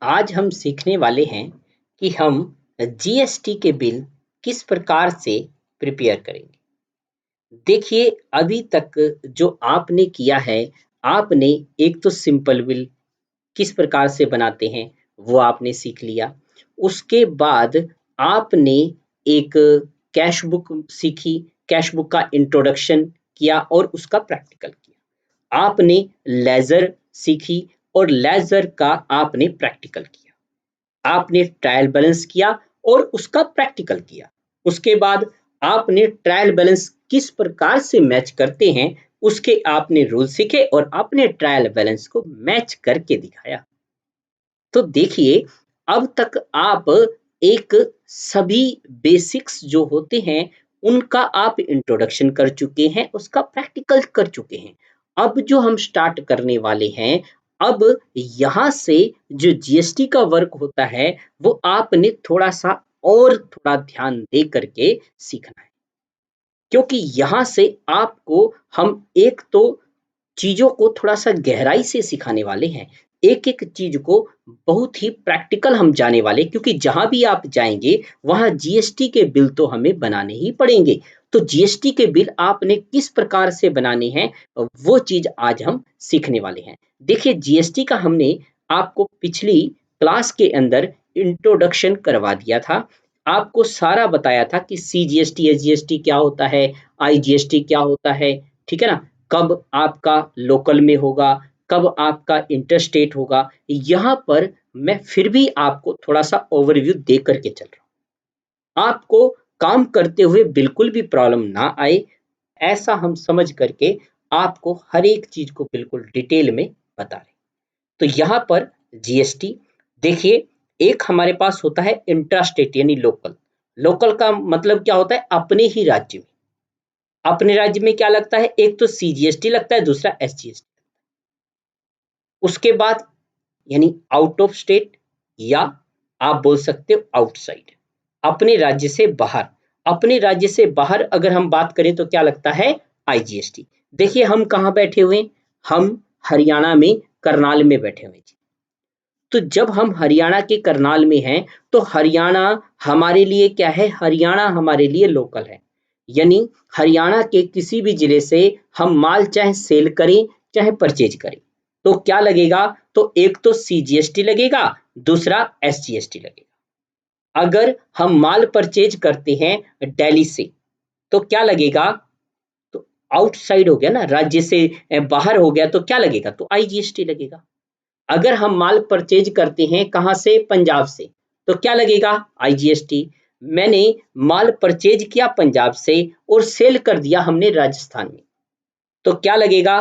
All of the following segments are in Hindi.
आज हम सीखने वाले हैं कि हम जीएसटी के बिल किस प्रकार से प्रिपेयर करेंगे। देखिए, अभी तक जो आपने किया है, आपने एक तो सिंपल बिल किस प्रकार से बनाते हैं, वो आपने सीख लिया। उसके बाद आपने एक कैश बुक सीखी, कैश बुक का इंट्रोडक्शन किया और उसका प्रैक्टिकल किया। आपने लेज़र सीखी और लेज़र का आपने प्रैक्टिकल किया। आपने ट्रायल बैलेंस किया और उसका प्रैक्टिकल किया। उसके बाद आपने ट्रायल बैलेंस किस प्रकार से मैच करते हैं, उसके आपने रूल सीखे और आपने ट्रायल बैलेंस को मैच करके दिखाया। तो देखिए, अब तक आप एक सभी बेसिक्स जो होते हैं, उनका आप इंट्रोडक्शन कर चुके हैं, उसका प्रैक्टिकल कर चुके हैं। अब जो हम स्टार्ट करने वाले हैं, अब यहाँ से जो जीएसटी का वर्क होता है, वो आपने थोड़ा-सा और थोड़ा ध्यान दे करके सीखना है। क्योंकि यहाँ से आपको हम एक तो चीज़ों को थोड़ा-सा गहराई से सिखाने वाले हैं। एक-एक चीज़ को बहुत ही प्रैक्टिकल हम जाने वाले, क्योंकि जहाँ भी आप जाएँगे, वहाँ जीएसटी के बिल तो हमें बनाने ही पड़ेंगे। तो जीएसटी के बिल आपने किस प्रकार से बनाने हैं, वो चीज़ आज हम सीखने वाले हैं। देखिए, जीएसटी का हमने आपको पिछली क्लास के अंदर इंट्रोडक्शन करवा दिया था। आपको सारा बताया था कि सीजीएसटी, एसजीएसटी क्या होता है, आईजीएसटी क्या होता है, ठीक है ना? कब आपका लोकल में होगा, कब आपका इंटरस्टेट होगा। यहाँ पर मैं फिर भी आपको थोड़ा-सा ओवरव्यू दे कर के चल रहा हूँ। आपको काम करते हुए बिल्कुल भी प्रॉब्लम ना आए, ऐसा हम समझ करके आपको हर एक चीज़ को बिल्कुल डिटेल में बता रहे हैं। तो यहाँ पर जीएसटी देखिए, एक हमारे पास होता है इंट्रास्टेट यानी लोकल। लोकल का मतलब क्या होता है? अपने ही राज्य में। अपने राज्य में क्या लगता है? एक तो सीजीएसटी लगता है, दूसरा एसजीएसटी। उसके बाद यानी आउट ऑफ स्टेट, या आप बोल सकते हो आउटसाइड, अपने राज्य से बाहर। अपने राज्य से बाहर अगर हम बात करें तो क्या लगता है? आईजीएसटी। देखिए, हम कहाँ बैठे हुए हैं? हम हरियाणा में करनाल में बैठे हुए हैं। तो जब हम हरियाणा के करनाल में हैं, तो हरियाणा हमारे लिए क्या है? हरियाणा हमारे लिए लोकल है। यानी हरियाणा के किसी भी जिले से हम माल चाहे सेल करें, चाहे परचेज करें, तो क्या लगेगा? तो एक तो सीजीएसटी लगेगा, दूसरा एसजीएसटी लगेगा। अगर हम माल परचेज करते हैं दिल्ली से, तो क्या लगेगा? तो आउटसाइड हो गया ना, राज्य से बाहर हो गया, तो क्या लगेगा? तो आईजीएसटी लगेगा। अगर हम माल परचेज करते हैं कहाँ से? पंजाब से, तो क्या लगेगा? आईजीएसटी। मैंने माल परचेज किया पंजाब से और सेल कर दिया हमने राजस्थान में, तो क्या लगेगा?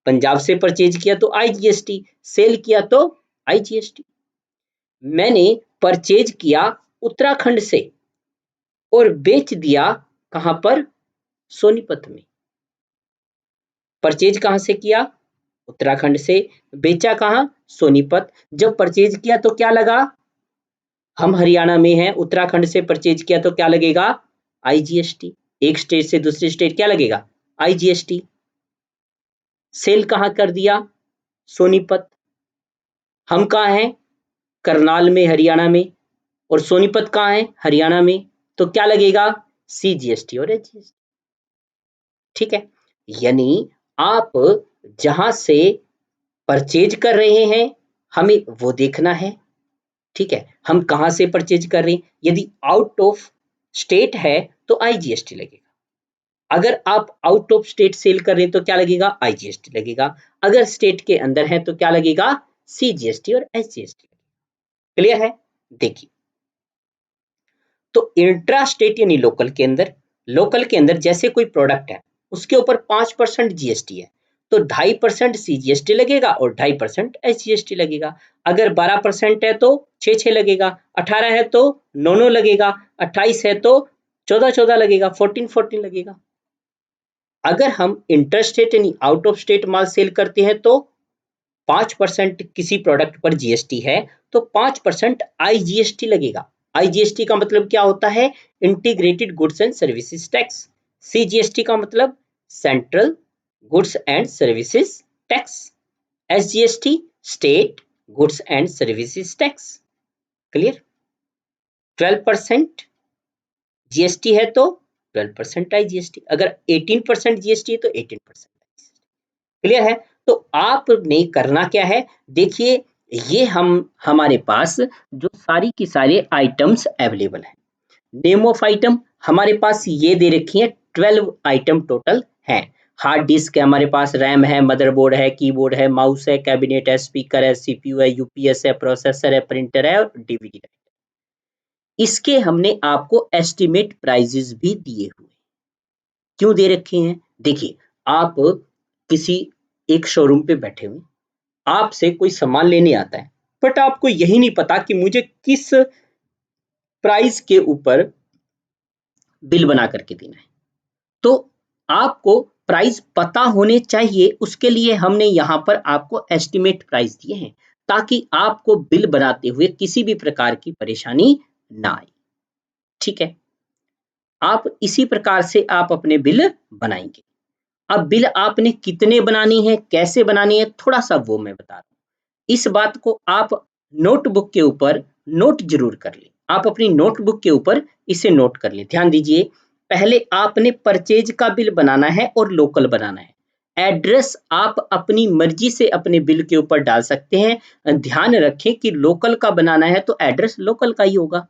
पंजाब से परचेज किया तो आईजीएसटी, सेल किया तो आईजीएसटी। मैंने परचेज किया उत्तराखंड से और बेच दिया कहाँ पर? सोनीपत में। परचेज कहाँ से किया? उत्तराखंड से। बेचा कहाँ? सोनीपत। जब परचेज किया तो क्या लगा? हम हरियाणा में हैं, उत्तराखंड से परचेज किया तो क्या लगेगा? आईजीएसटी। एक स्टेट से दूसरी स्टेट क्या लगेगा? आईजीएसटी। सेल कहाँ कर दिया? सोनीपत। हम कहाँ हैं? करनाल में, हरियाणा में, और सोनीपत कहाँ है? हरियाणा में। तो क्या लगेगा? सीजीएसटी और एचजीएसटी। ठीक है? यानी आप जहां से परचेज कर रहे हैं, हमें वो देखना है। ठीक है? हम कहाँ से परचेज कर रहे हैं? यदि आउट ऑफ स्टेट है तो आईजीएसटी लगेगा। अगर आप आउट ऑफ स्टेट सेल कर रहे हैं तो क्या लगेगा? आईजीएसटी लगेगा। अगर स्टेट के अंदर है तो क्या लगेगा? सीजीएसटी और एसजीएसटी। क्लियर है? देखिए, तो इंट्रा स्टेट यानी लोकल के अंदर जैसे कोई प्रोडक्ट है, उसके ऊपर 5% जीएसटी है, तो 2.5% सीजीएसटी लगेगा और 2.5% एसजीएसटी लगेगा। अगर 12% है तो 6 लगेगा, 18 है तो 9 लगेगा, 28 है तो 14 लगेगा, 14 लगेगा। अगर हम इंटरस्टेट यानी आउट ऑफ स्टेट माल सेल करते हैं तो 5% किसी प्रोडक्ट पर जीएसटी है, तो 5% आईजीएसटी लगेगा। आईजीएसटी का मतलब क्या होता है? Integrated goods and services tax. CGST का मतलब central goods and services tax. SGST state goods and services tax. Clear? 12% GST है तो 12% आई जीएसटी, अगर 18% जीएसटी है तो 18%। क्लियर है? तो आपने करना क्या है, देखिए ये हमारे पास जो सारी की सारे आइटम्स अवेलेबल है, नेम ऑफ आइटम हमारे पास ये दे रखी है, 12 आइटम टोटल है। हार्ड डिस्क है हमारे पास, रैम है, मदरबोर्ड है, कीबोर्ड है, माउस है, कैबिनेट है, स्पीकर है, सीपीयू है, यूपीएस है, प्रोसेसर है, प्रिंटर है और डीवीडी है। इसके हमने आपको एस्टिमेट प्राइजेस भी दिए हुए। क्यों दे रखे हैं? देखिए, आप किसी एक शोरूम पे बैठे हुए, आपसे कोई सामान लेने आता है, बट आपको यही नहीं पता कि मुझे किस प्राइस के ऊपर बिल बना करके देना है। तो आपको प्राइस पता होने चाहिए, उसके लिए हमने यहाँ पर आपको एस्टिमेट प्राइस दिए हैं, ताकि आपको बिल बनाते हुए किसी भी प्रकार की परेशानी ना आए। ठीक है? आप इसी प्रकार से आप अपने बिल बनाएंगे। अब बिल आपने कितने बनानी है, कैसे बनानी है, थोड़ा सा वो मैं बता रहा हूँ। इस बात को आप नोटबुक के ऊपर नोट जरूर कर लें। आप अपनी नोटबुक के ऊपर इसे नोट कर लें। ध्यान दीजिए, पहले आपने परचेज का बिल बनाना है और लोकल बनाना है। एड्रेस आप अपनी मर्जी से अपने बिल के ऊपर डाल सकते हैं। ध्यान रखें कि लोकल का बनाना है तो एड्रेस लोकल का ही होगा।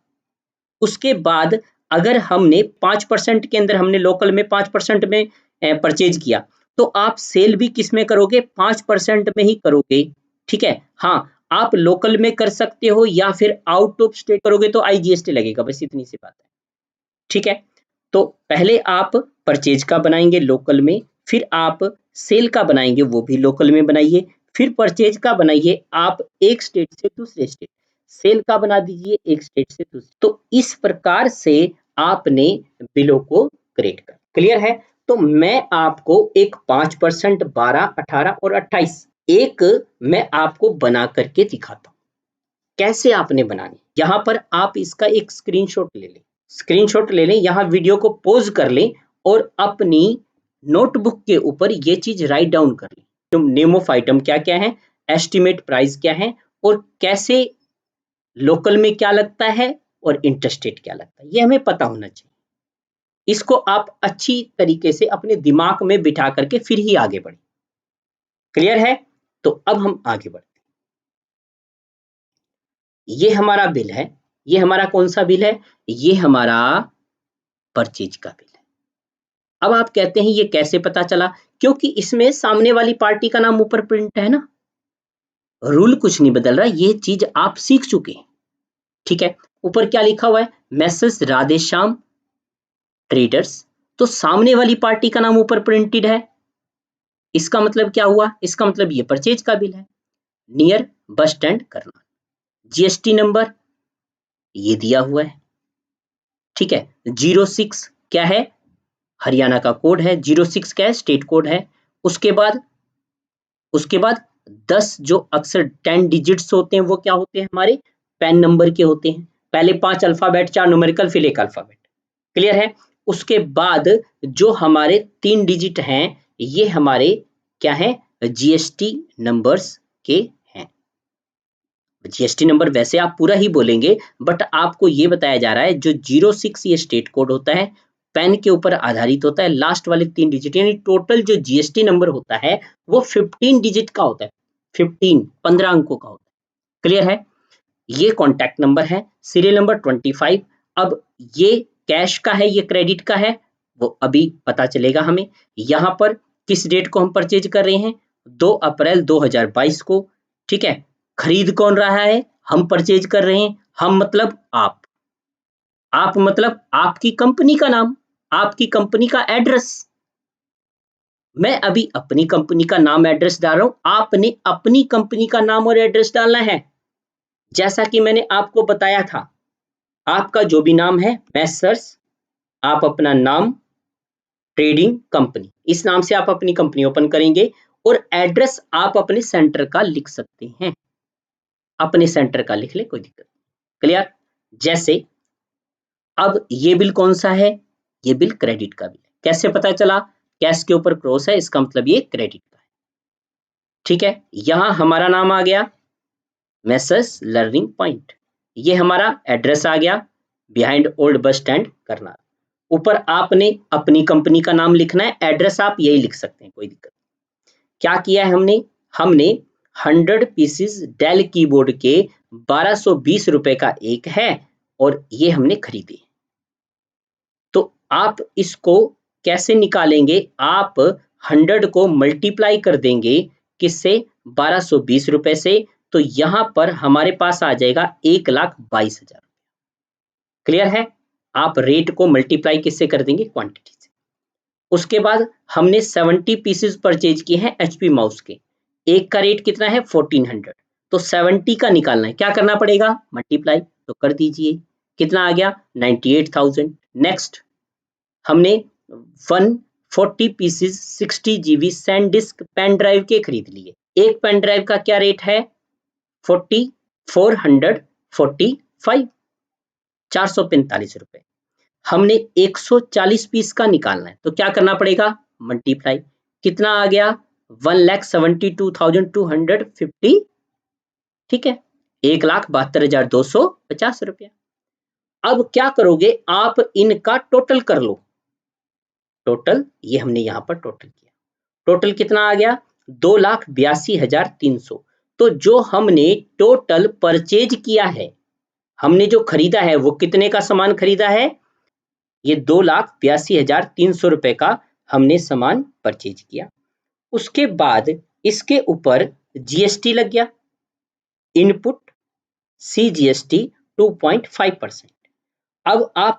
उसके बाद अगर हमने 5% के अंदर, हमने लोकल में 5% में परचेज किया, तो आप सेल भी किस में करोगे? 5% में ही करोगे। ठीक है? हाँ, आप लोकल में कर सकते हो या फिर आउट ऑफ स्टेट करोगे तो आईजीएसटी लगेगा, बस इतनी सी बात है। ठीक है? तो पहले आप परचेज का बनाएंगे लोकल में, फिर आप सेल का बनाएंगे, वो भी लोकल में बनाइए, फिर परचेज का बनाइए आप एक स्टेट से दूसरे स्टेट, सेल का बना दीजिए एक स्टेट से दूसरे। तो इस प्रकार से आपने बिलों को क्रिएट कर। क्लियर है? तो मैं आपको एक 5%, 12, 18 और 28 एक मैं आपको बना करके दिखाता हूं कैसे आपने बनानी। यहां पर आप इसका एक स्क्रीनशॉट ले लें, स्क्रीनशॉट ले लें, यहाँ वीडियो को पॉज कर लें और अपनी नोटबुक के ऊपर ये चीज राइट डाउन कर लें। तो नेम ऑफ आइटम क्या क्या है, एस्टिमेट प्राइस क्या है, और कैसे लोकल में क्या लगता है और इंटरस्टेट क्या लगता है, ये हमें पता होना चाहिए। इसको आप अच्छी तरीके से अपने दिमाग में बिठा करके फिर ही आगे बढ़े। क्लियर है? तो अब हम आगे बढ़ते हैं। ये हमारा बिल है, ये हमारा कौन सा बिल है? ये हमारा परचेज का बिल है। अब आप कहते हैं ये कैसे पता चला? क्योंकि इसमें सामने वाली पार्टी का नाम ऊपर प्रिंट है ना। रूल कुछ नहीं बदल रहा, ये चीज आप सीख चुके हैं। ठीक है? ऊपर क्या लिखा हुआ है? Message Radheshyam traders. तो सामने वाली पार्टी का नाम ऊपर प्रिंटेड है, इसका मतलब क्या हुआ? इसका मतलब ये परचेज का बिल है। नियर बस स्टैंड करना, जीएसटी नंबर ये दिया हुआ है। ठीक है? 06 क्या है? हरियाणा का कोड है। 06 क्या है? स्टेट कोड है। उसके बाद उसके बाद 10 जो अक्सर 10 डिजिट्स होते हैं वो क्या होते हैं? हमारे पैन नंबर के होते हैं। पहले 5 अल्फाबेट, 4 न्यूमेरिकल, फिर 1 अल्फाबेट। क्लियर है? उसके बाद जो हमारे 3 डिजिट हैं, ये हमारे क्या है? जीएसटी नंबर्स के हैं। जीएसटी नंबर वैसे आप पूरा ही बोलेंगे, बट आपको ये बताया जा रहा है जो 06 ये स्टेट कोड होता है, पैन के ऊपर आधारित होता है। लास्ट वाले 3 डिजिट यानी टोटल जो जीएसटी नंबर होता है वो 15 डिजिट का होता है। 15 अंकों का होता है। क्लियर है? ये कॉन्टैक्ट नंबर है। Serial number 25। अब ये कैश का है, ये क्रेडिट का है, वो अभी पता चलेगा हमें। यहाँ पर किस डेट को हम परचेज कर रहे हैं? 2 अप्रैल 2022 को। ठीक है? खरीद कौन रहा है? हम परचेज कर रहे हैं। हम मतलब आप मतलब आपकी कंपनी का नाम, आपकी कंपनी का एड्रेस। मैं अभी अपनी कंपनी का नाम एड्रेस डाल रहा हूं, आपने अपनी कंपनी का नाम और एड्रेस डालना है। जैसा कि मैंने आपको बताया था, आपका जो भी नाम है मैसर्स, आप अपना नाम ट्रेडिंग कंपनी, इस नाम से आप अपनी कंपनी ओपन करेंगे, और एड्रेस आप अपने सेंटर का लिख सकते हैं। अपने सेंटर का लिख ले, कोई दिक्कत नहीं। क्लियर? जैसे अब ये बिल कौन सा है? ये बिल क्रेडिट का बिल है। कैसे पता चला? कैश के ऊपर क्रॉस है, इसका मतलब ये क्रेडिट का है। ठीक है? यहां हमारा नाम आ गया, मैसर्स लर्निंग पॉइंट। ये हमारा एड्रेस आ गया, behind old bus stand Karnal. ऊपर आपने अपनी कंपनी का नाम लिखना है, एड्रेस आप यही लिख सकते हैं, कोई दिक्कत। क्या किया है हमने? हमने 100 पीसेस डेल कीबोर्ड के 1220 रुपए का एक है और ये हमने खरीदे। तो आप इसको कैसे निकालेंगे? आप 100 को मल्टीप्लाई कर देंगे किससे? 1220 रुपए से। तो यहां पर हमारे पास आ जाएगा 1,22,000। क्लियर है? आप रेट को मल्टीप्लाई किससे कर देंगे? क्वांटिटी से। उसके बाद हमने 70 पीसेस परचेज किए हैं एचपी माउस के। एक का रेट कितना है? 1400। तो 70 का निकालना है, क्या करना पड़ेगा? मल्टीप्लाई। तो कर दीजिए, कितना आ गया? 98,000। नेक्स्ट, हमने 140 pieces 60 GB SanDisk pen drive के खरीद लिए। एक पेन ड्राइव का क्या रेट है? 445, 445 रुपए। हमने 140 पीस का निकालना है, तो क्या करना पड़ेगा? मल्टीप्लाई। कितना आ गया? 1,72,250। ठीक है, 1,72,250 रुपया। अब क्या करोगे? आप इनका टोटल कर लो। टोटल ये हमने यहां पर टोटल किया। टोटल कितना आ गया? 2,82,300। तो जो हमने टोटल परचेज किया है, हमने जो खरीदा है, वो कितने का सामान खरीदा है? ये 2,82,300 रुपए का हमने सामान परचेज किया। उसके बाद इसके ऊपर जीएसटी लग गया, इनपुट सीजीएसटी 2.5%। अब आप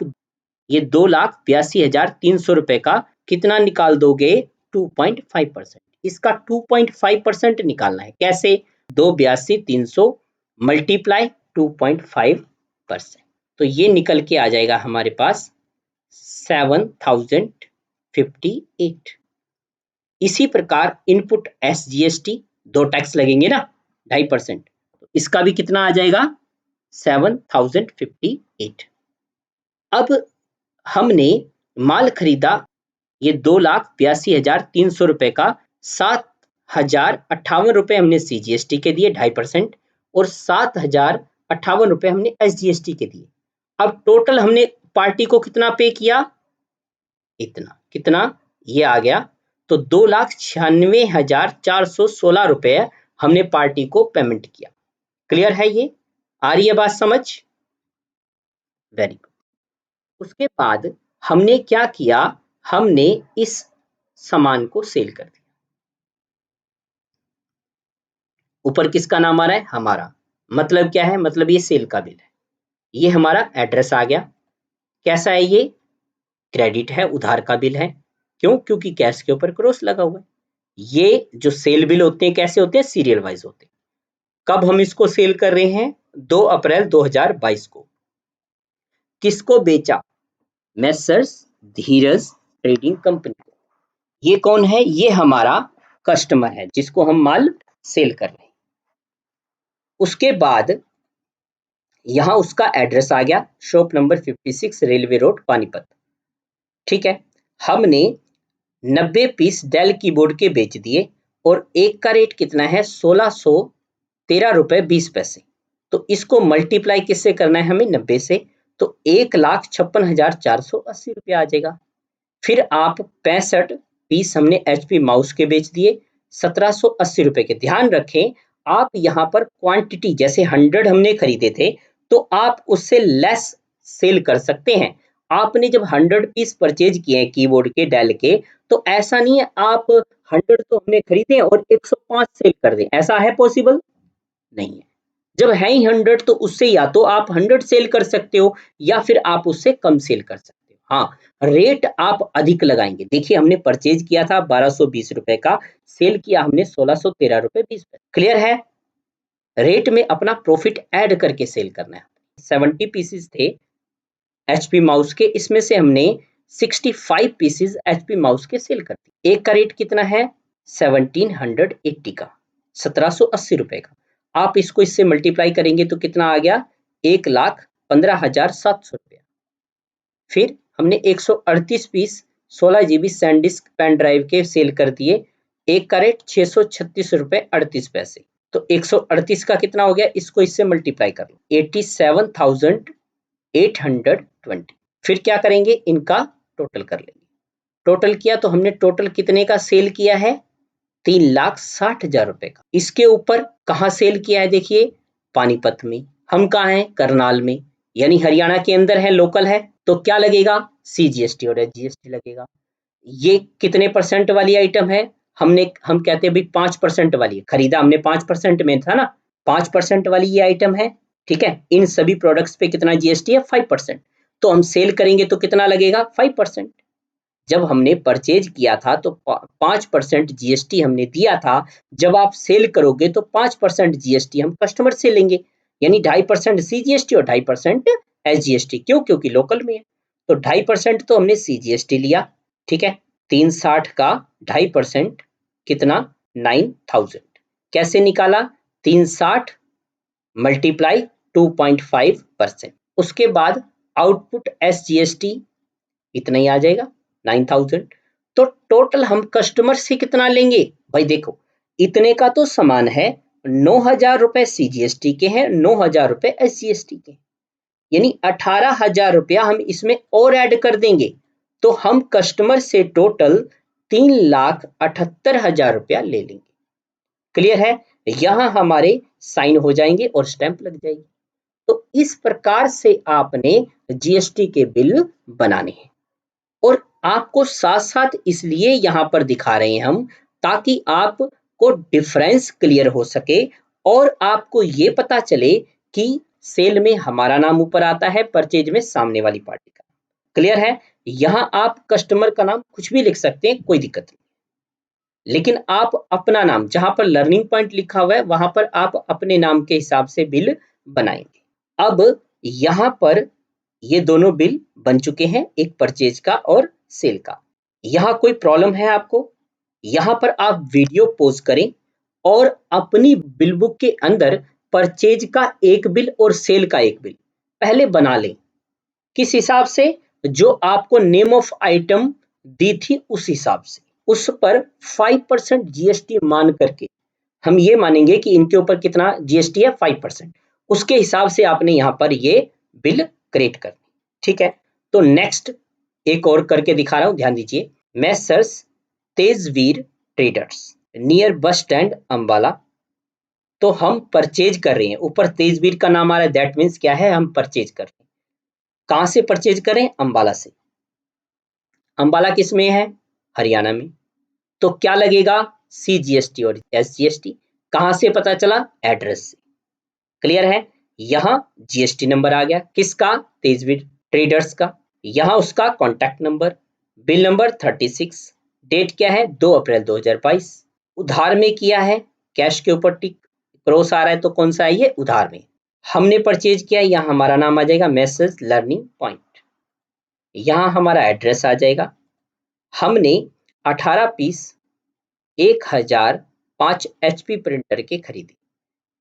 ये 2,82,300 रुपए का कितना निकाल दोगे? 2.5%। इसका 2.5% निकालना है। कैसे? 2,82,300 मल्टीप्लाई 2.5%। तो ये निकल के आ जाएगा हमारे पास 7,058। इसी प्रकार इनपुट एसजीएसटी, दो टैक्स लगेंगे ना, 2.5%। तो इसका भी कितना आ जाएगा? 7,058। अब हमने माल खरीदा ये 2,82,300 रुपए का, 7,058 रुपए हमने सीजीएसटी के दिए 2.5%, और 7,058 रुपए हमने एसजीएसटी के दिए। अब टोटल हमने पार्टी को कितना पे किया? इतना। कितना? ये आ गया। तो 2,96,416 रुपए हमने पार्टी को पेमेंट किया। क्लियर है? ये आ रही है बात समझ? Very good. उसके बाद हमने क्या किया? हमने इस सामान को सेल कर दिया। ऊपर किसका नाम आ रहा है? हमारा। मतलब क्या है? मतलब ये सेल का बिल है। ये हमारा एड्रेस आ गया। कैसा है ये? क्रेडिट है, उधार का बिल है। क्यों? क्योंकि कैश के ऊपर क्रॉस लगा हुआ है। ये जो सेल बिल होते हैं कैसे होते हैं? सीरियल वाइज होते हैं। कब हम इसको सेल कर रहे हैं? 2 अप्रैल 2022 को। किसको बेचा? मैसर्स धीरज ट्रेडिंग कंपनी को। ये कौन है? ये हमारा कस्टमर है जिसको हम माल सेल कर रहे हैं। उसके बाद यहां उसका एड्रेस आ गया, shop number 56 railway road Panipat. ठीक है, हमने 90 पीस डेल कीबोर्ड के बेच दिए और एक का रेट कितना है? 1,613 रुपए 20 पैसे। तो इसको मल्टीप्लाई किससे करना है हमें? 90 से। तो 1,56,480 रुपये आ जाएगा। फिर आप 65 पीस हमने एचपी माउस के बेच दिए 1,780 रुपए के। ध्यान रखें, आप यहाँ पर क्वांटिटी जैसे 100 हमने खरीदे थे, तो आप उससे लेस सेल कर सकते हैं। आपने जब 100 पीस परचेज किए हैं कीबोर्ड के, डेल के, तो ऐसा नहीं है आप 100 तो हमने खरीदे और 105 सेल कर दें। ऐसा है पॉसिबल? नहीं है। जब है ही 100 तो उससे या तो आप 100 सेल कर सकते हो या फिर आप उससे कम सेल कर सकते हो। हाँ, रेट आप अधिक लगाएंगे। देखिए, हमने परचेज किया था 1220 रुपए का, सेल किया हमने 1613 रुपए 20 पैसे। क्लियर है? रेट में अपना प्रॉफिट ऐड करके सेल करना है। 70 पीसेस थे एचपी माउस के, इसमें से हमने 65 पीसेस एचपी माउस के सेल कर दिए। एक का रेट कितना है? 1780 का, 1780 रुपए का। आप इसको इससे मल्टीप्लाई करेंगे तो कितना आ गया? 1,15,700 रुपया। फिर हमने 138 piece 16 GB SanDisk pen drive के सेल कर दिए। एक का रेट 636 रुपए 38 पैसे। तो 138 का कितना हो गया, इसको इससे मल्टीप्लाई कर लो, 87,820। फिर क्या करेंगे, इनका टोटल कर लेंगे। टोटल किया तो हमने टोटल कितने का सेल किया है, 3,60,000 रुपए का। इसके ऊपर कहाँ सेल किया है, देखिए पानीपत में। हम कहाँ हैं, करनाल में, यानी हरियाणा के अंदर है, लोकल है। तो क्या लगेगा, CGST और SGST लगेगा। ये कितने परसेंट वाली आइटम है, हम कहते हैं भाई 5% वाली, खरीदा हमने 5% में था ना, 5% वाली ये आइटम है। ठीक है, इन सभी प्रोडक्ट्स पे कितना GST है, 5%। तो हम सेल करेंगे तो कितना लगेगा, 5%। जब हमने परचेज किया था तो 5% GST हमने दिया था। जब आप सेल करोगे तो 5% GST हम कस्टमर से लेंगे, यानी 2.5% CGST और 2.5% SGST। क्यों, क्योंकि लोकल में है। तो 2.5% तो हमने CGST लिया। ठीक है, 360 का 2.5% कितना, 9,000। कैसे निकाला, 360 मल्टीप्लाई 2.5%। उसके बाद आउटपुट SGST इतना ही आ जाएगा, 9,000। तो टोटल हम कस्टमर से कितना लेंगे, भाई देखो इतने का तो सामान है, 9,000 रुपए CGST के हैं, 9,000 रुपए SGST के, यानी 18,000 रुपया हम इसमें और ऐड कर देंगे। तो हम कस्टमर से टोटल 3,78,000 रुपया ले लेंगे। क्लियर है, यहां हमारे साइन हो जाएंगे और स्टैंप लग जाएगी। तो इस प्रकार से आपने GST के बिल बनाने हैं। और आपको साथ साथ इसलिए यहां पर दिखा रहे हैं हम, ताकि आपको डिफरेंस क्लियर हो सके और आपको ये पता चले कि सेल में हमारा नाम ऊपर आता है, परचेज में सामने वाली पार्टी का। क्लियर है, यहां आप कस्टमर का नाम कुछ भी लिख सकते हैं, कोई दिक्कत नहीं, लेकिन आप अपना नाम, जहां पर लर्निंग पॉइंट लिखा हुआ है वहां पर आप अपने नाम के हिसाब से बिल बनाएंगे। अब यहां पर ये दोनों बिल बन चुके हैं, एक परचेज का और सेल का। यहां कोई प्रॉब्लम है आपको, यहां पर आप वीडियो पॉज करें और अपनी बिल बुक के अंदर परचेज का एक बिल और सेल का एक बिल पहले बना लें। किस हिसाब से, जो आपको नेम ऑफ आइटम दी थी उस हिसाब से, उस पर 5% GST मान करके हम ये मानेंगे कि इनके ऊपर कितना GST है, 5%। उसके हिसाब से आपने यहां पर ये बिल क्रिएट करनी। ठीक है, तो नेक्स्ट एक और करके दिखा रहा हूं, ध्यान दीजिए। Messrs Tejveer traders, near bus stand Ambala. तो हम परचेज कर रहे हैं, ऊपर तेजवीर का नाम आ रहा है, दैट मीन्स क्या है, हम परचेज कर रहे हैं। कहां से परचेज करें, अंबाला से। अंबाला किस में है, हरियाणा में। तो क्या लगेगा, CGST और SGST। कहां से पता चला, एड्रेस से। क्लियर है, यहां GST नंबर आ गया, किसका, तेजवीर ट्रेडर्स का। यहां उसका contact number, bill number 36, date क्या है, 2 अप्रैल 2022। उधार में किया है, कैश के ऊपर टिक क्रॉस आ रहा है, तो कौन सा है ये, उधार में। हमने परचेज किया, यहां हमारा नाम आ जाएगा, मैसेज लर्निंग पॉइंट। यहां हमारा एड्रेस आ जाएगा। हमने 18 पीस 1,005 HP प्रिंटर के खरीदे।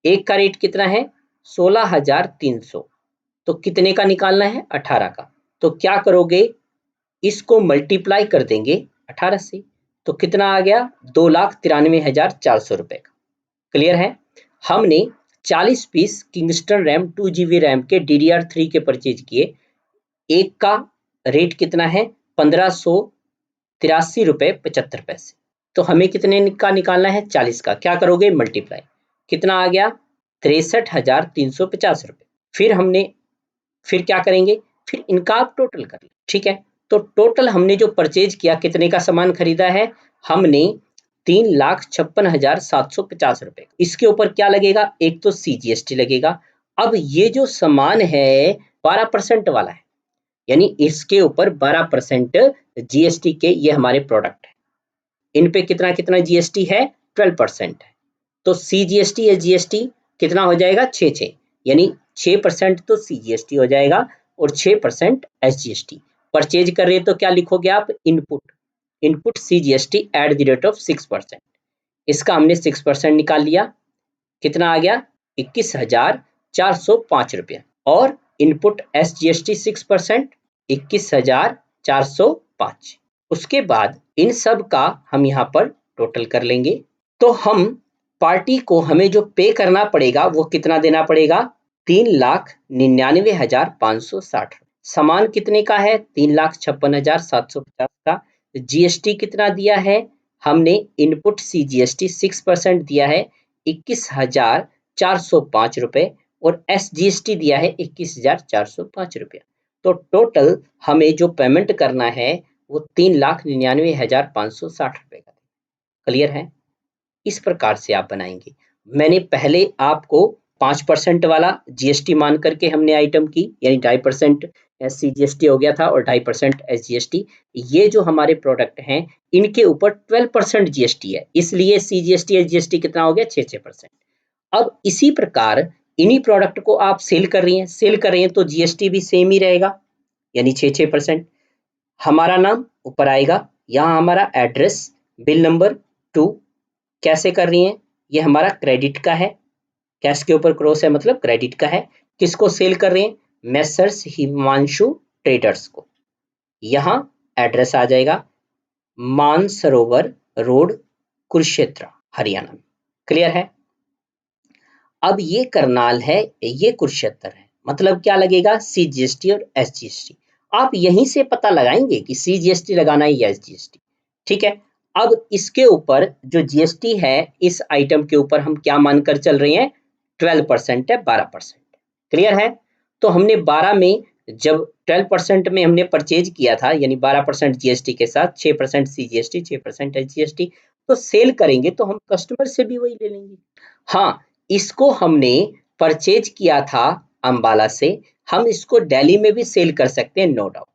एक का रेट कितना है, 16,300। तो कितने का निकालना है, 18 का। तो क्या करोगे, इसको मल्टीप्लाई कर देंगे 18 से, तो कितना आ गया, 2,93,400 रुपए का। क्लियर है, हमने 40 piece Kingston RAM 2GB RAM के DDR3 के परचेज किए। एक का रेट कितना है, 1,583 रुपए 75 पैसे। तो हमें कितने का निकालना है, 40 का। क्या करोगे, मल्टीप्लाई, कितना आ गया, 63,350 रुपए। फिर क्या करेंगे, फिर इनका आप टोटल कर लें। ठीक है, तो टोटल हमने जो परचेज किया, कितने का सामान खरीदा है, हमने 3,56,750 रुपए। इसके ऊपर क्या लगेगा, एक तो CGST लगेगा। अब ये जो सामान है 12% वाला है, यानी इसके ऊपर 12% GST के ये हमारे प्रोडक्ट है। इन पे कितना कितना GST है, 12% है। तो CGST या GST कितना हो जाएगा, 6 यानी 6% तो CGST हो जाएगा और 6% SGST। परचेज कर रहे हैं तो क्या लिखोगे आप, input CGST at the rate of 6%। इसका हमने 6% निकाल लिया, कितना आ गया, 21,405 रुपया। और इनपुट SGST 6%, 21,405। उसके बाद इन सब का हम यहाँ पर टोटल कर लेंगे। तो हम पार्टी को हमें जो पे करना पड़ेगा वो कितना देना पड़ेगा? 3,99,560। सामान कितने का है? 3,56,750 का। जीएसटी कितना दिया है? हमने इनपुट सीजीएसटी 6% दिया है 21,405 रुपए और एसजीएसटी दिया है 21,405 रुपया। तो टोटल हमें जो पेमेंट करना है वो 3,99,560 रुपए का। क्लियर है? इस प्रकार से आप बनाएंगे। मैंने पहले आपको 5% वाला जीएसटी मान करके हमने आइटम की, यानी 2.5% सीजीएसटी हो गया था और 2.5% एसजीएसटी। ये जो हमारे प्रोडक्ट हैं इनके ऊपर 12% जीएसटी है, इसलिए सीजीएसटी एसजीएसटी कितना हो गया? 6%। अब इसी प्रकार इन्हीं प्रोडक्ट को आप सेल कर रही हैं तो जीएसटी भी सेम ही रहेगा, यानी 6%। हमारा नाम ऊपर आएगा, यहाँ हमारा एड्रेस, बिल नंबर 2। कैसे कर रही हैं? ये हमारा क्रेडिट का है, कैश के ऊपर क्रॉस है मतलब क्रेडिट का है। किसको सेल कर रहे हैं? मेसर्स हिमांशु ट्रेडर्स को। यहाँ एड्रेस आ जाएगा मानसरोवर रोड, कुरुक्षेत्र, हरियाणा में। क्लियर है? अब ये करनाल है, ये कुरुक्षेत्र है, मतलब क्या लगेगा? सीजीएसटी और एसजीएसटी। आप यहीं से पता लगाएंगे कि सीजीएसटी लगाना है या एसजीएसटी। ठीक है, अब इसके ऊपर जो जीएसटी है इस आइटम के ऊपर हम क्या मानकर चल रहे हैं? 12% है, 12%। क्लियर है? तो हमने 12 में, जब 12% में हमने परचेज किया था, यानी 12% जीएसटी के साथ 6% सीजीएसटी, 6% एसजीएसटी, तो सेल करेंगे तो हम कस्टमर से भी वही ले लेंगे। हाँ, इसको हमने परचेज किया था अंबाला से, हम इसको दिल्ली में भी सेल कर सकते हैं, नो डाउट।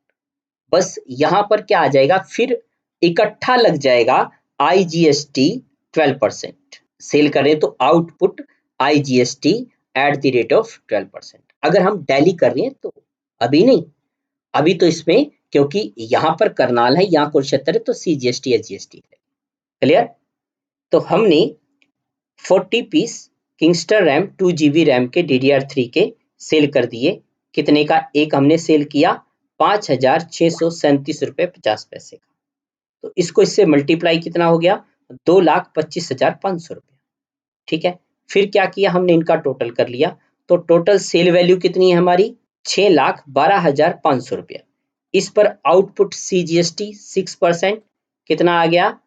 बस यहाँ पर क्या आ जाएगा, फिर इकट्ठा लग जाएगा आईजीएसटी 12%। सेल करें तो output IGST at the rate of 12%। अगर हम दिल्ली कर रहे हैं तो अभी नहीं, अभी तो इसमें क्योंकि यहाँ पर करनाल है, यहाँ कुरुक्षेत्र है, तो सीजीएसटी एसजीएसटी है। क्लियर? तो हमने 40 piece Kingston RAM 2 GB RAM के DDR3 के सेल कर दिए। कितने का? एक हमने सेल किया 5,637 रुपये 50 पैसे का। तो इसको इससे मल्टीप्लाई कितना हो गया? 2,25,500 रुपया। ठीक है, फिर क्या किया हमने? इनका टोटल कर लिया, तो टोटल सेल वैल्यू कितनी है हमारी? 6,12,500 रुपया। इस पर आउटपुट सीजीएसटी 6% कितना आ गया?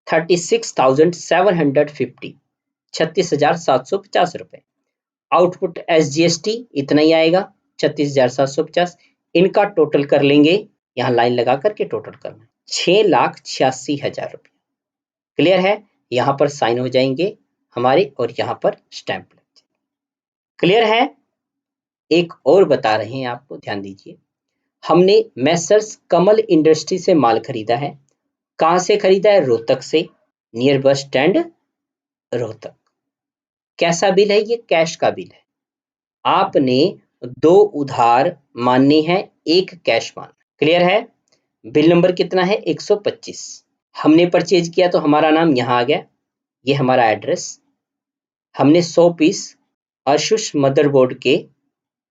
36,750, 36,750 रुपए। आउटपुट एसजीएसटी इतना ही आएगा, 36,750। इनका टोटल कर लेंगे, यहाँ लाइन लगा करके टोटल करना, 6,86,000 रुपये। क्लियर है? यहाँ पर साइन हो जाएंगे हमारे और यहाँ पर स्टैंप लग जाएगा। क्लियर है? एक और बता रहे हैं आपको, ध्यान दीजिए। हमने मेसर्स कमल इंडस्ट्री से माल खरीदा है। कहाँ से खरीदा है? रोहतक से, नियर बस स्टैंड रोहतक। कैसा बिल है? ये कैश का बिल है। आपने 2 उधार मानने हैं, एक कैश मानना। क्लियर है? बिल नंबर कितना है? 125। हमने परचेज किया तो हमारा नाम यहाँ आ गया, ये हमारा एड्रेस। हमने 100 पीस आशुष मदरबोर्ड के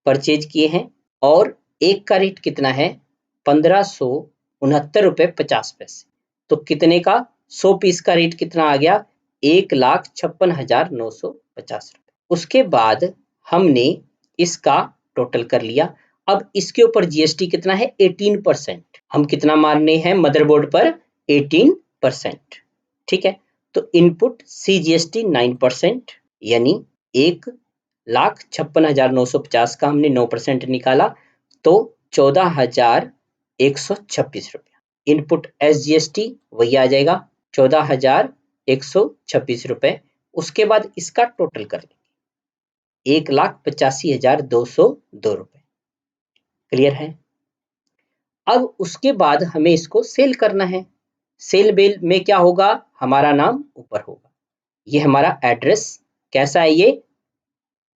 परचेज किए हैं और एक का रेट कितना है? 1,569 रुपये 50 पैसे। तो कितने का? 100 पीस का रेट कितना आ गया? 1,56,950 रुपये। उसके बाद हमने इसका टोटल कर लिया। अब इसके ऊपर जीएसटी कितना है? 18%। हम कितना मारने हैं मदरबोर्ड पर? 18%। ठीक है, तो इनपुट सीजीएसटी 9%, यानी 1,56,950 का हमने 9% निकाला तो 14,126 रुपया। इनपुट एसजीएसटी वही आ जाएगा, 14,126 रुपए। उसके बाद इसका टोटल कर लेंगे, 1,85,202 रुपए। क्लियर है? अब उसके बाद हमें इसको सेल करना है। सेल बिल में क्या होगा? हमारा नाम ऊपर होगा, ये हमारा एड्रेस। कैसा है ये?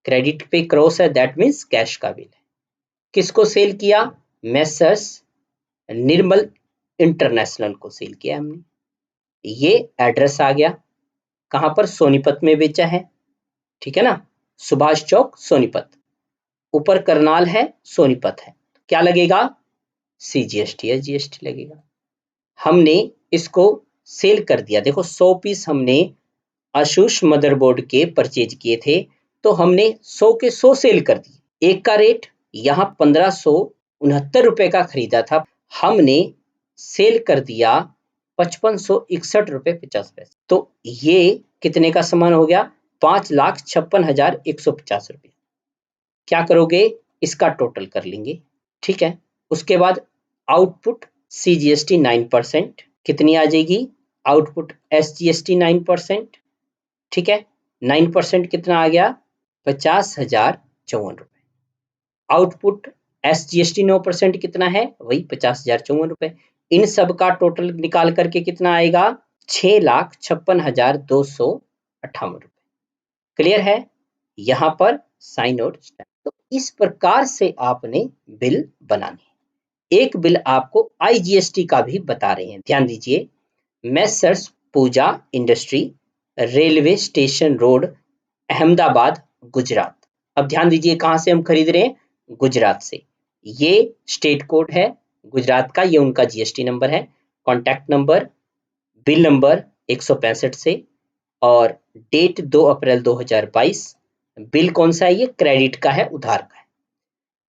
क्रेडिट पे क्रॉस है, दैट मीन्स कैश का बिल है। किसको सेल किया? मेसर्स निर्मल इंटरनेशनल को सेल किया हमने। ये एड्रेस आ गया, कहां पर? सोनीपत में बेचा है। ठीक है ना, सुभाष चौक सोनीपत। ऊपर करनाल है, सोनीपत है, क्या लगेगा? सीजीएसटी या जीएसटी लगेगा। हमने इसको सेल कर दिया। देखो 100 पीस हमने आसूस मदरबोर्ड के परचेज किए थे तो हमने 100 के 100 सेल कर दिए। एक का रेट यहाँ 1569 रुपए का खरीदा था, हमने सेल कर दिया 5561 रुपए 50 पैसे। तो ये कितने का सामान हो गया? 5,56,150 रुपये। क्या करोगे? इसका टोटल कर लेंगे, ठीक है। उसके बाद आउटपुट CGST 9% कितनी आ जाएगी? आउटपुट SGST 9%, ठीक है। 9% कितना आ गया? 50,054 रुपए। आउटपुट SGST 9% कितना है? वही 50,054 रुपए। इन सब का टोटल निकाल करके कितना आएगा? 6,56,258 रुपए। क्लियर है? यहाँ पर साइन और स्टैम्प। तो इस प्रकार से आपने बिल बनाने। एक बिल आपको IGST का भी बता रहे हैं, ध्यान दीजिए। Messrs Pooja industry, railway station road, Ahmedabad, Gujarat. अब ध्यान दीजिए कहां से हम खरीद रहे हैं? गुजरात से। ये स्टेट कोड है गुजरात का, ये उनका GST नंबर है। कॉन्टैक्ट नंबर, बिल नंबर 165 से, और डेट 2 अप्रैल 2022। बिल कौन सा है? ये क्रेडिट का है, उधार का है।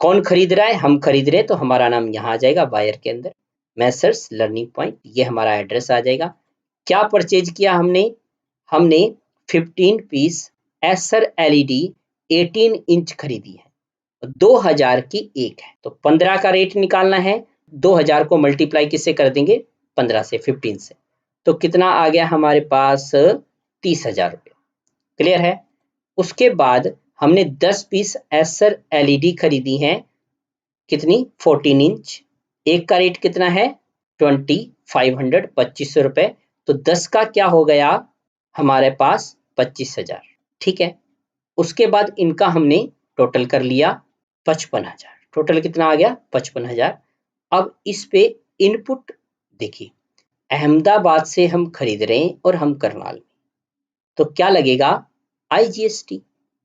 कौन खरीद रहा है? हम खरीद रहे हैं, तो हमारा नाम यहाँ आ जाएगा बायर के अंदर, मैसर्स लर्निंग पॉइंट, ये हमारा एड्रेस आ जाएगा। क्या परचेज किया हमने? हमने 15 पीस एसर LED 18 इंच खरीदी है, 2000 की एक है, तो 15 का रेट निकालना है। 2000 को मल्टीप्लाई किससे कर देंगे? 15 से, 15 से। तो कितना आ गया हमारे पास? 30,000 रुपये। क्लियर है? उसके बाद हमने 10 पीस एसर LED खरीदी हैं, कितनी? 14 इंच। एक का रेट कितना है? 2500, 2500 रुपए। तो 10 का क्या हो गया हमारे पास? 25,000, ठीक है। उसके बाद इनका हमने टोटल कर लिया 55,000। टोटल कितना आ गया? 55,000। अब इस पे इनपुट देखिए, अहमदाबाद से हम खरीद रहे हैं और हम करनाल में, तो क्या लगेगा? IGST,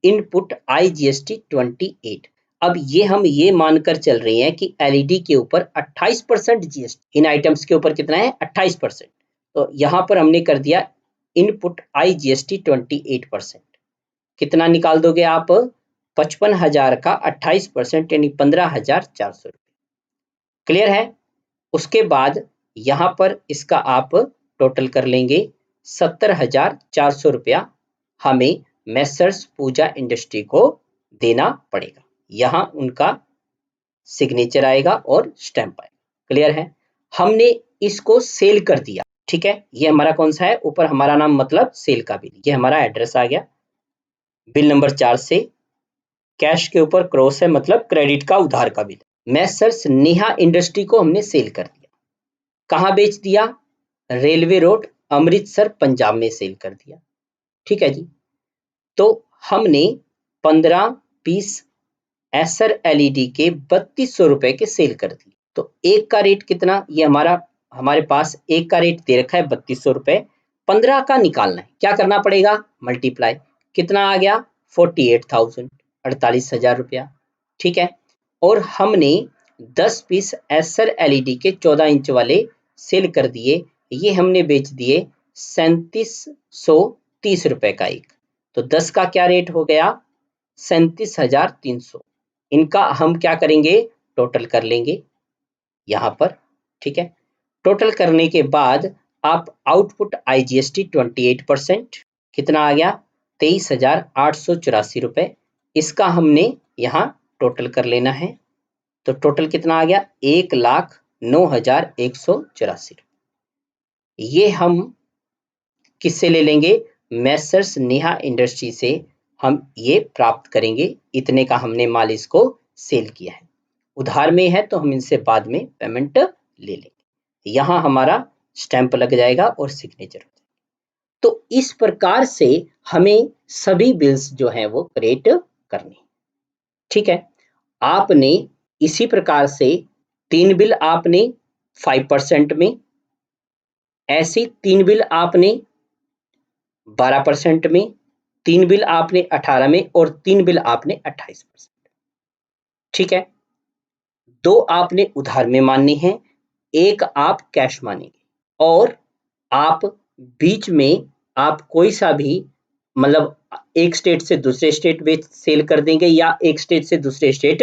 input IGST 28। अब ये हम ये मानकर चल रहे हैं कि LED के ऊपर 28% GST, इन आइटम्स के ऊपर कितना है? 28%। तो यहाँ पर हमने कर दिया इनपुट IGST 28%। कितना निकाल दोगे आप? 55,000 का 28% यानी 15,400 रुपये। क्लियर है? उसके बाद यहाँ पर इसका आप टोटल कर लेंगे, 70,400 रुपया हमें मेसर्स पूजा इंडस्ट्री को देना पड़ेगा। यहाँ उनका सिग्नेचर आएगा और स्टैंप आएगा। क्लियर है? हमने इसको सेल कर दिया, ठीक है। ये हमारा कौन सा है? ऊपर हमारा नाम मतलब सेल का बिल, ये हमारा एड्रेस आ गया। बिल नंबर 4 से कैश के ऊपर क्रॉस है, मतलब क्रेडिट का, उधार का बिल। मेसर्स नेहा इंडस्ट्री को हमने सेल कर दिया। कहाँ बेच दिया? रेलवे रोड, अमृतसर, पंजाब में सेल कर दिया, ठीक है जी। तो हमने 15 पीस एसर LED के 3200 रुपए के सेल कर दिए। तो एक का रेट कितना? ये हमारे पास एक का रेट दे रखा है 3200 रुपए। 15 का निकालना है, क्या करना पड़ेगा? मल्टीप्लाई। कितना आ गया? 48,000, 48,000 रुपया, ठीक है। और हमने 10 पीस एसर LED के 14 इंच वाले सेल कर दिए, ये हमने बेच दिए 3730 रुपए का एक। तो 10 का क्या रेट हो गया? 37,300। इनका हम क्या करेंगे? टोटल कर लेंगे यहाँ पर, ठीक है। टोटल करने के बाद आप आउटपुट IGST 28% कितना आ गया? 23,884 रुपए। इसका हमने यहाँ टोटल कर लेना है, तो टोटल कितना आ गया? 1,09,184। ये हम किससे ले लेंगे? मेसर्स नेहा इंडस्ट्री से हम ये प्राप्त करेंगे। इतने का हमने माल इसको सेल किया है, उधार में है तो हम इनसे बाद में पेमेंट ले लेंगे। यहाँ हमारा स्टैंप लग जाएगा और सिग्नेचर हो जाएगा। तो इस प्रकार से हमें सभी बिल्स जो हैं वो क्रिएट करने, ठीक है। आपने इसी प्रकार से 3 बिल आपने 5% में, ऐसे 3 बिल आपने 12% में, 3 बिल आपने 18 में और 3 बिल आपने 28%, ठीक है। 2 आपने उधार में मानने हैं, 1 आप कैश मानेंगे, और आप बीच में आप कोई सा भी मतलब एक स्टेट से दूसरे स्टेट में सेल कर देंगे या एक स्टेट से दूसरे स्टेट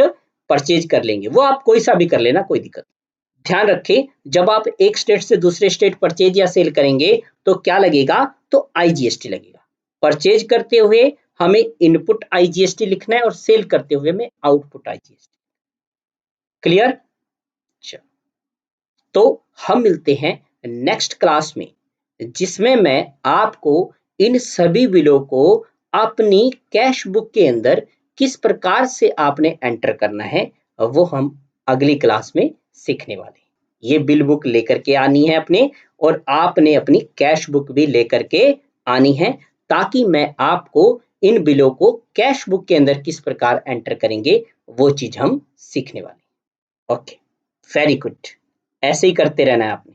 परचेज कर लेंगे, वो आप कोई सा भी कर लेना, कोई दिक्कत नहीं। ध्यान रखें, जब आप एक स्टेट से दूसरे स्टेट परचेज या सेल करेंगे तो क्या लगेगा, तो आईजीएसटी लगेगा। परचेज करते हुए हमें इनपुट आईजीएसटी लिखना है और सेल करते हुए हमें आउटपुट आईजीएसटी। क्लियर? तो हम मिलते हैं नेक्स्ट क्लास में, जिसमें मैं आपको इन सभी बिलों को अपनी कैश बुक के अंदर किस प्रकार से आपने एंटर करना है, वो हम अगली क्लास में सीखने वाले हैं। ये बिल बुक लेकर के आनी है अपने, और आपने अपनी कैश बुक भी लेकर के आनी है, ताकि मैं आपको इन बिलों को कैश बुक के अंदर किस प्रकार एंटर करेंगे वो चीज हम सीखने वाले हैं। Okay, very good. ऐसे ही करते रहना है आपने।